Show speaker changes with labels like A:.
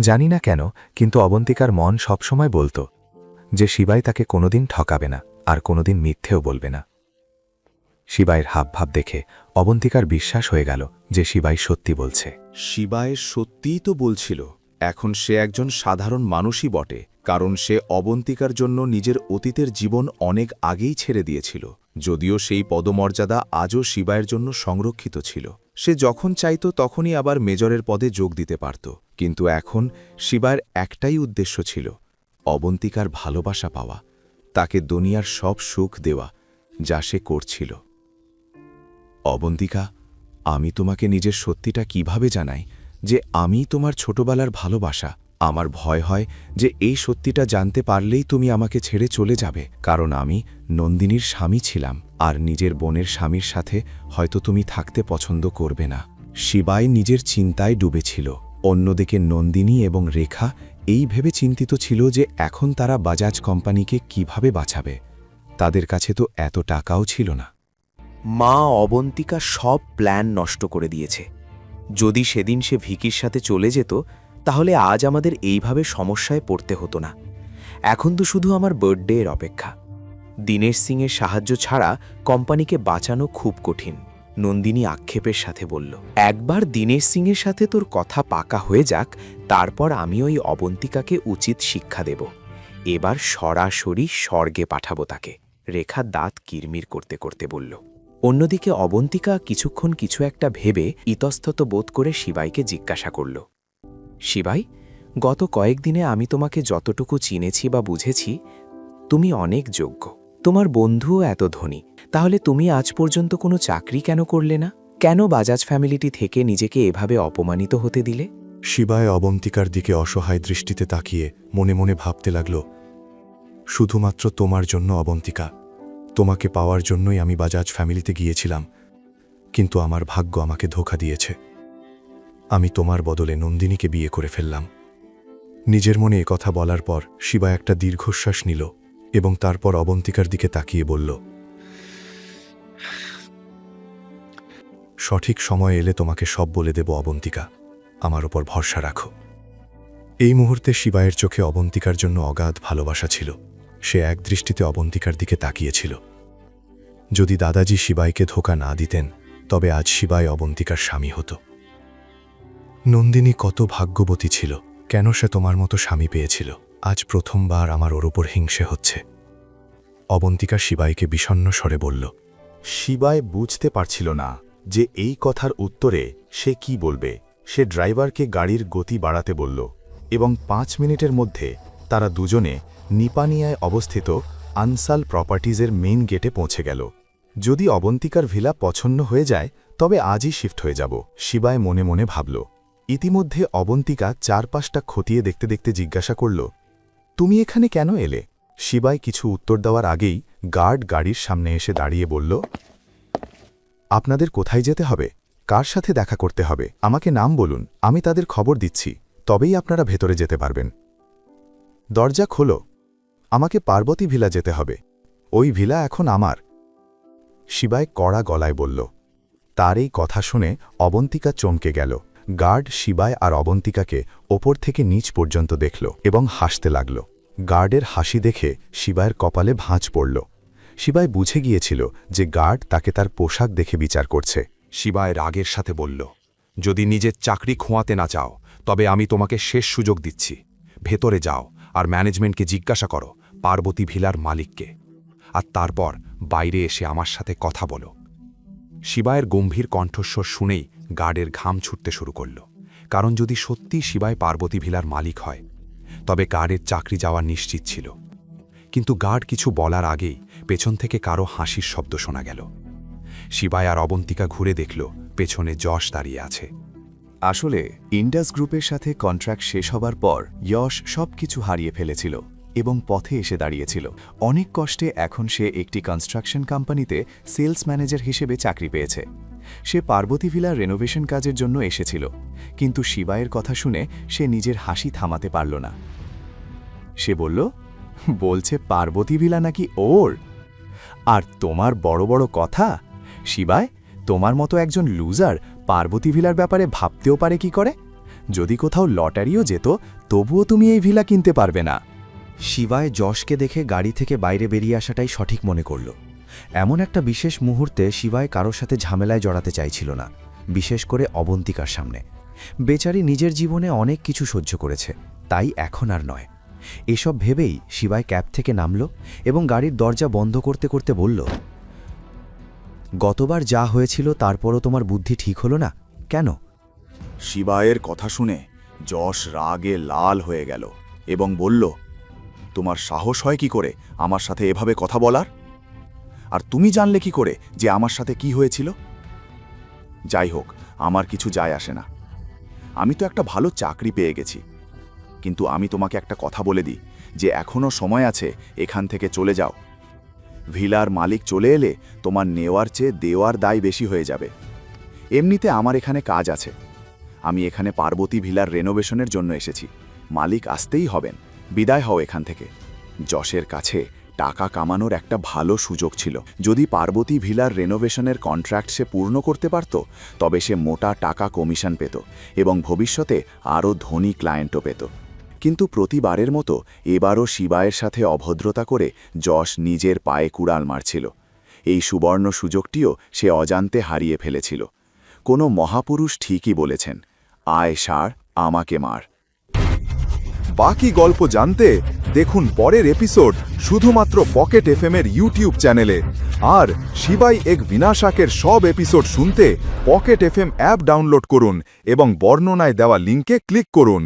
A: জানি না কেন, কিন্তু অবন্তিকার মন সবসময় বলত যে শিবাই তাকে কোনোদিন ঠকাবে না, আর কোনোদিন মিথ্যেও বলবে না। শিবাইয়ের হাবভাব দেখে অবন্তিকার বিশ্বাস হয়ে গেল যে শিবাই সত্যি বলছে।
B: শিবায় সত্যিই তো বলছিল। এখন সে একজন সাধারণ মানুষই বটে, কারণ সে অবন্তিকার জন্য নিজের অতীতের জীবন অনেক আগেই ছেড়ে দিয়েছিল। যদিও সেই পদমর্যাদা আজও শিবায়ের জন্য সংরক্ষিত ছিল। সে যখন চাইত তখনই আবার মেজরের পদে যোগ দিতে পারত, কিন্তু এখন শিবায়ের একটাই উদ্দেশ্য ছিল, অবন্তিকার ভালোবাসা পাওয়া, তাকে দুনিয়ার সব সুখ দেওয়া, যা সে করছিল। অবন্তিকা, আমি তোমাকে নিজের সত্যিটা কিভাবে জানাই যে আমি তোমার ছোটবেলার ভালোবাসা। আমার ভয় হয় যে এই সত্যিটা জানতে পারলেই তুমি আমাকে ছেড়ে চলে যাবে, কারণ আমি নন্দিনীর স্বামী ছিলাম, আর নিজের বোনের স্বামীর সাথে হয়তো তুমি থাকতে পছন্দ করবে না। শিবাই নিজের চিন্তায় ডুবেছিল। অন্যদিকে নন্দিনী এবং রেখা এই ভেবে চিন্তিত ছিল যে এখন তারা বাজাজ কোম্পানিকে কিভাবে বাঁচাবে। তাদের কাছে তো এত টাকাও ছিল না।
C: মা অবন্তিকা সব প্ল্যান নষ্ট করে দিয়েছে। যদি সেদিন সে ভিকির সাথে চলে যেত, তাহলে আজ আমাদের এইভাবে সমস্যায় পড়তে হতো না। এখন তো শুধু আমার বার্থডে এর অপেক্ষা। দীনেশ সিংয়ের সাহায্য ছাড়া কোম্পানিকে বাঁচানো খুব কঠিন, নন্দিনী আক্ষেপের সাথে বলল। একবার দীনেশ সিংয়ের সাথে তোর কথা পাকা হয়ে যাক, তারপর আমি ওই অবন্তিকাকে উচিত শিক্ষা দেব। এবার সরাসরি স্বর্গে পাঠাবো তাকে, রেখা দাঁত কিরমির করতে করতে বলল। অন্যদিকে অবন্তিকা কিছুক্ষণ কিছু একটা ভেবে ইতস্তত বোধ করে শিবাইকে জিজ্ঞাসা করল, শিবাই, গত কয়েকদিনে আমি তোমাকে যতটুকু চিনেছি বা বুঝেছি, তুমি অনেক যোগ্য। তোমার বন্ধুও এত ধনী, তাহলে তুমি আজ পর্যন্ত কোনো চাকরি কেন করলে না? কেন বাজাজ ফ্যামিলিটি থেকে নিজেকে এভাবে অপমানিত হতে দিলে?
D: শিবায় অবন্তিকার দিকে অসহায় দৃষ্টিতে তাকিয়ে মনে মনে ভাবতে লাগল, শুধুমাত্র তোমার জন্য অবন্তিকা, তোমাকে পাওয়ার জন্যই আমি বাজাজ ফ্যামিলিতে গিয়েছিলাম, কিন্তু আমার ভাগ্য আমাকে ধোঁকা দিয়েছে। আমি তোমার বদলে নন্দিনীকে বিয়ে করে ফেললাম। নিজের মনে কথা বলার পর শিবা একটা দীর্ঘশ্বাস নিল এবং তারপর অবন্তিকার দিকে তাকিয়ে বলল, সঠিক সময় এলে তোমাকে সব বলে দেব অবন্তিকা, আমার ওপর ভরসা রাখো। এই মুহূর্তে শিবায়ের চোখে অবন্তিকার জন্য অগাধ ভালোবাসা ছিল। সে এক দৃষ্টিতে অবন্তিকার দিকে তাকিয়েছিল। যদি দাদাজি শিবাইকে ধোঁকা না দিতেন, তবে আজ শিবাই অবন্তিকার স্বামী হতো। নন্দিনী কত ভাগ্যবতী ছিল, কেন সে তোমার মতো স্বামী পেয়েছিল। আজ প্রথমবার আমার ওর ওপর হিংসে হচ্ছে। অবন্তিকা শিবাইকে বিষণ্ণ স্বরে বলল।
B: শিবায় বুঝতে পারছিল না যে এই কথার উত্তরে সে কি বলবে। সে ড্রাইভারকে গাড়ির গতি বাড়াতে বলল এবং 5 মিনিটের মধ্যে তারা দুজনে নিপানিয়ায় অবস্থিত আনসাল প্রপার্টিজের মেইন গেটে পৌঁছে গেল। যদি অবন্তিকার ভিলা পছন্দ হয়ে যায়, তবে আজই শিফট হয়ে যাব, শিবায় মনে মনে ভাবল। ইতিমধ্যে অবন্তিকা চারপাশটা খতিয়ে দেখতে দেখতে জিজ্ঞাসা করল, তুমি এখানে কেন এলে? শিবায় কিছু উত্তর দেওয়ার আগেই গার্ড গাড়ির সামনে এসে দাঁড়িয়ে বলল, আপনাদের কোথায় যেতে হবে? কার সাথে দেখা করতে হবে? আমাকে নাম বলুন, আমি তাদের খবর দিচ্ছি, তবেই আপনারা ভেতরে যেতে পারবেন। দরজা খোলো। আমাকে পার্বতী ভিলা যেতে হবে, ওই ভিলা এখন আমার, শিবায় কড়া গলায় বলল। তার এই কথা শুনে অবন্তিকা চমকে গেল। গার্ড শিবায় আর অবন্তিকাকে ওপর থেকে নিচ পর্যন্ত দেখল এবং হাসতে লাগল। গার্ডের হাসি দেখে শিবায়ের কপালে ভাঁজ পড়ল। শিবায় বুঝে গিয়েছিল যে গার্ড তাকে তার পোশাক দেখে বিচার করছে। শিবায় রাগের সাথে বলল, যদি নিজের চাকরি খোঁয়াতে না চাও, তবে আমি তোমাকে শেষ সুযোগ দিচ্ছি। ভেতরে যাও আর ম্যানেজমেন্টকে জিজ্ঞাসা করো পার্বতী ভিলার মালিককে, আর তারপর বাইরে এসে আমার সাথে কথা বলো। শিবায়ের গম্ভীর কণ্ঠস্বর শুনেই গার্ডের ঘাম ছুটতে শুরু করল, কারণ যদি সত্যি শিবায় পার্বতী ভিলার মালিক হয়, তবে গার্ডের চাকরি যাওয়া নিশ্চিত ছিল। কিন্তু গার্ড কিছু বলার আগেই পেছন থেকে কারো হাসির শব্দ শোনা গেল। শিবায় আর অবন্তিকা ঘুরে দেখল পেছনে যশ দাঁড়িয়ে আছে।
E: আসলে ইন্ডাস গ্রুপের সাথে কন্ট্রাক্ট শেষ হবার পর যশ সবকিছু হারিয়ে ফেলেছিল এবং পথে এসে দাঁড়িয়েছিল। অনেক কষ্টে এখন সে একটি কনস্ট্রাকশন কোম্পানিতে সেলস ম্যানেজার হিসেবে চাকরি পেয়েছে। সে পার্বতী ভিলার রেনোভেশন কাজের জন্য এসেছিল, কিন্তু শিবায়ের কথা শুনে সে নিজের হাসি থামাতে পারল না। সে বলল, বলছে পার্বতী ভিলা নাকি ওর? আর তোমার বড় বড় কথা? শিবায়, তোমার মতো একজন লুজার পার্বতী ভিলার ব্যাপারে ভাবতেও পারে কি করে? যদি কোথাও লটারিও যেত তবুও তুমি এই ভিলা কিনতে পারবে না।
C: শিবায় যশকে দেখে গাড়ি থেকে বাইরে বেরিয়ে আসাটাই সঠিক মনে করল। এমন একটা বিশেষ মুহূর্তে শিবায় কারোর সাথে ঝামেলায় জড়াতে চাইছিল না, বিশেষ করে অবন্তিকার সামনে। বেচারি নিজের জীবনে অনেক কিছু সহ্য করেছে, তাই এখন আর নয়। এসব ভেবেই শিবায় ক্যাব থেকে নামল এবং গাড়ির দরজা বন্ধ করতে করতে বলল, গতবার যা হয়েছিল তারপরও তোমার বুদ্ধি ঠিক হলো না কেন?
B: শিবায়ের কথা শুনে যশ রাগে লাল হয়ে গেল এবং বলল, তোমার সাহস হয় কি করে আমার সাথে এভাবে কথা বলার? আর তুমি জানলে কি করে যে আমার সাথে কি হয়েছিল? যাই হোক, আমার কিছু যায় আসে না। আমি তো একটা ভালো চাকরি পেয়ে গেছি, কিন্তু আমি তোমাকে একটা কথা বলে দিই যে এখনও সময় আছে, এখান থেকে চলে যাও। ভিলার মালিক চলে এলে তোমার নেওয়ার চেয়ে দেওয়ার দায় বেশি হয়ে যাবে। এমনিতে আমার এখানে কাজ আছে, আমি এখানে পার্বতী ভিলার রেনোভেশনের জন্য এসেছি, মালিক আসতেই হবেন, বিদায় হও এখান থেকে। যশের কাছে টাকা কামানোর একটা ভালো সুযোগ ছিল। যদি পার্বতী ভিলার রেনোভেশনের কন্ট্রাক্ট সে পূর্ণ করতে পারত, তবে সে মোটা টাকা কমিশন পেত এবং ভবিষ্যতে আরও ধনী ক্লায়েন্টও পেত। কিন্তু প্রতিবারের মতো এবারও শিবায়ের সাথে অভদ্রতা করে যশ নিজের পায়ে কুড়াল মারছিল। এই সুবর্ণ সুযোগটিও সে অজান্তে হারিয়ে ফেলেছিল। কোনো মহাপুরুষ ঠিকই বলেছেন, আয় ষাঁড় আমাকে মার। বাকি গল্প জানতে দেখুন পরের এপিসোড শুধুমাত্র পকেট এফএম-এর ইউটিউব চ্যানেলে। আর শিবাই এক বিনাশাকের সব এপিসোড শুনতে পকেট এফএম অ্যাপ ডাউনলোড করুন এবং বর্ণনায় দেওয়া লিঙ্কে ক্লিক করুন।